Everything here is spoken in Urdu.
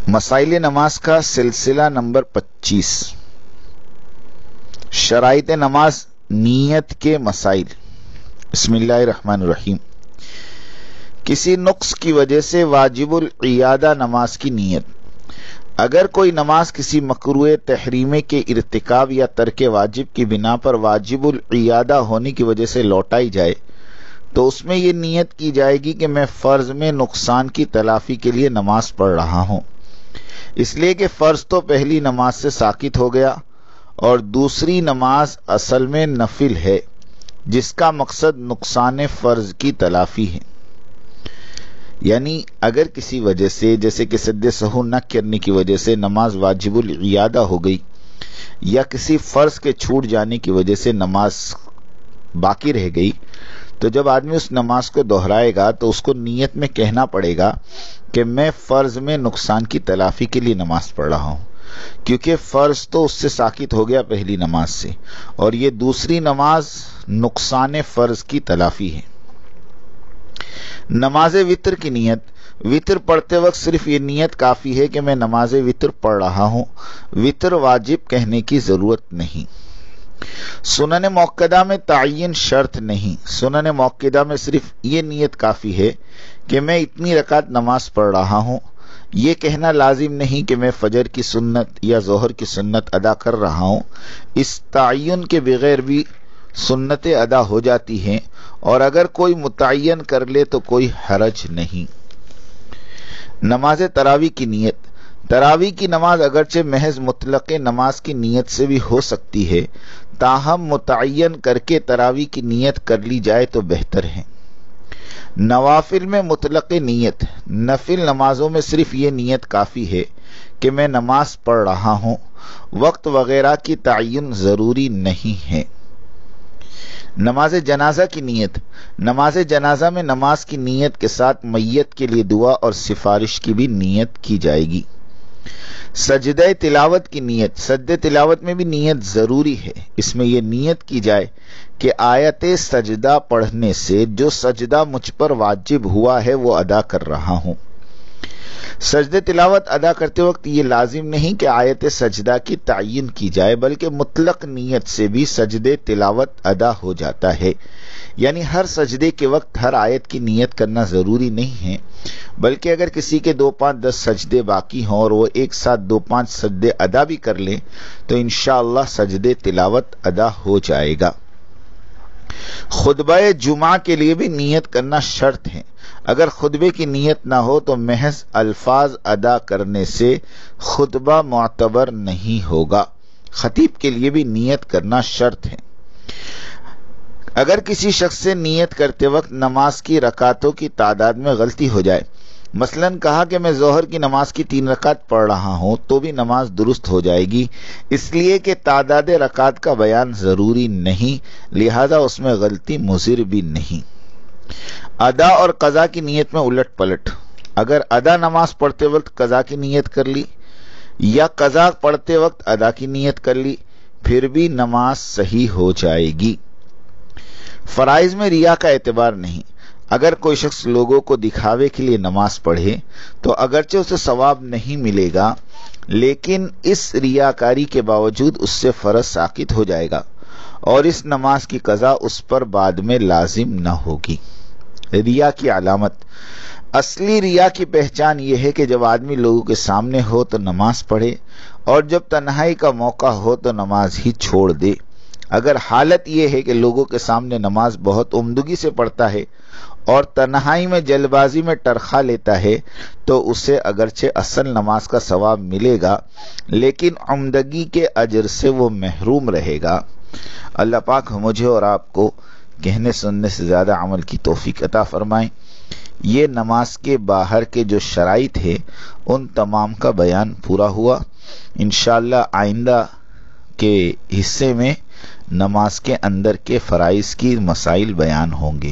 مسائل نماز کا سلسلہ نمبر 25، شرائط نماز نیت کے مسائل۔ بسم اللہ الرحمن الرحیم۔ کسی نقص کی وجہ سے واجب العیادہ نماز کی نیت۔ اگر کوئی نماز کسی مکروہ تحریمے کے ارتکاب یا ترک واجب کی بنا پر واجب العیادہ ہونے کی وجہ سے لوٹائی جائے تو اس میں یہ نیت کی جائے گی کہ میں فرض میں نقصان کی تلافی کے لیے نماز پڑھ رہا ہوں، اس لیے کہ فرض تو پہلی نماز سے ساقط ہو گیا اور دوسری نماز اصل میں نفل ہے جس کا مقصد نقصان فرض کی تلافی ہے۔ یعنی اگر کسی وجہ سے جیسے کہ سجد سہو نہ کرنے کی وجہ سے نماز واجب العیادہ ہو گئی یا کسی فرض کے چھوٹ جانے کی وجہ سے نماز باقی رہ گئی، تو جب آدمی اس نماز کو دہرائے گا تو اس کو نیت میں کہنا پڑے گا کہ میں فرض میں نقصان کی تلافی کے لیے نماز پڑھ رہا ہوں، کیونکہ فرض تو اس سے ساقط ہو گیا پہلی نماز سے، اور یہ دوسری نماز نقصان فرض کی تلافی ہے۔ نماز وتر کی نیت۔ وتر پڑھتے وقت صرف یہ نیت کافی ہے کہ میں نماز وتر پڑھ رہا ہوں، وتر واجب کہنے کی ضرورت نہیں۔ سنن موقدہ میں تعین شرط نہیں، سنن موقدہ میں صرف یہ نیت کافی ہے کہ میں اتنی رکعت نماز پڑھ رہا ہوں، یہ کہنا لازم نہیں کہ میں فجر کی سنت یا ظہر کی سنت ادا کر رہا ہوں۔ اس تعین کے بغیر بھی سنتیں ادا ہو جاتی ہیں، اور اگر کوئی متعین کر لے تو کوئی حرج نہیں۔ نماز تراویح کی نیت۔ تراویح کی نماز اگرچہ محض مطلق نماز کی نیت سے بھی ہو سکتی ہے، تاہم متعین کر کے تراویح کی نیت کر لی جائے تو بہتر ہے۔ نوافل میں مطلق نیت۔ نفل نمازوں میں صرف یہ نیت کافی ہے کہ میں نماز پڑھ رہا ہوں، وقت وغیرہ کی تعین ضروری نہیں ہے۔ نماز جنازہ کی نیت۔ نماز جنازہ میں نماز کی نیت کے ساتھ میت کے لیے دعا اور سفارش کی بھی نیت کی جائے گی۔ سجدہ تلاوت کی نیت۔ سجدہ تلاوت میں بھی نیت ضروری ہے، اس میں یہ نیت کی جائے کہ آیت سجدہ پڑھنے سے جو سجدہ مجھ پر واجب ہوا ہے وہ ادا کر رہا ہوں۔ سجدہ تلاوت ادا کرتے وقت یہ لازم نہیں کہ آیت سجدہ کی تعین کی جائے، بلکہ مطلق نیت سے بھی سجدہ تلاوت ادا ہو جاتا ہے۔ یعنی ہر سجدے کے وقت ہر آیت کی نیت کرنا ضروری نہیں ہے، بلکہ اگر کسی کے 2 5 10 سجدے باقی ہوں اور وہ ایک ساتھ 2 5 سجدے ادا بھی کر لیں تو انشاءاللہ سجدے تلاوت ادا ہو جائے گا۔ خطبہ جمعہ کے لیے بھی نیت کرنا شرط ہے۔ اگر خطبے کی نیت نہ ہو تو محض الفاظ ادا کرنے سے خطبہ معتبر نہیں ہوگا۔ خطیب کے لیے بھی نیت کرنا شرط ہے۔ اگر کسی شخص سے نیت کرتے وقت نماز کی رکعتوں کی تعداد میں غلطی ہو جائے، مثلا کہا کہ میں ظہر کی نماز کی 3 رکعت پڑھ رہا ہوں، تو بھی نماز درست ہو جائے گی، اس لیے کہ تعداد رکعت کا بیان ضروری نہیں، لہذا اس میں غلطی مضر بھی نہیں۔ ادا اور قضا کی نیت میں الٹ پلٹ۔ اگر ادا نماز پڑھتے وقت قضا کی نیت کر لی یا قضا پڑھتے وقت ادا کی نیت کر لی، پھر بھی نماز صحیح ہو جائے گی۔ فرائض میں ریا کا اعتبار نہیں۔ اگر کوئی شخص لوگوں کو دکھاوے کے لیے نماز پڑھے تو اگرچہ اسے ثواب نہیں ملے گا، لیکن اس ریاکاری کے باوجود اس سے فرض ساقط ہو جائے گا اور اس نماز کی قضا اس پر بعد میں لازم نہ ہوگی۔ ریا کی علامت۔ اصلی ریا کی پہچان یہ ہے کہ جب آدمی لوگوں کے سامنے ہو تو نماز پڑھے اور جب تنہائی کا موقع ہو تو نماز ہی چھوڑ دے۔ اگر حالت یہ ہے کہ لوگوں کے سامنے نماز بہت عمدگی سے پڑھتا ہے اور تنہائی میں جلد بازی میں ٹرخا لیتا ہے تو اسے اگرچہ اصل نماز کا ثواب ملے گا، لیکن عمدگی کے اجر سے وہ محروم رہے گا۔ اللہ پاک مجھے اور آپ کو کہنے سننے سے زیادہ عمل کی توفیق عطا فرمائیں۔ یہ نماز کے باہر کے جو شرائط ہے ان تمام کا بیان پورا ہوا۔ انشاءاللہ آئندہ کے حصے میں نماز کے اندر کے فرائض کی مسائل بیان ہوں گے۔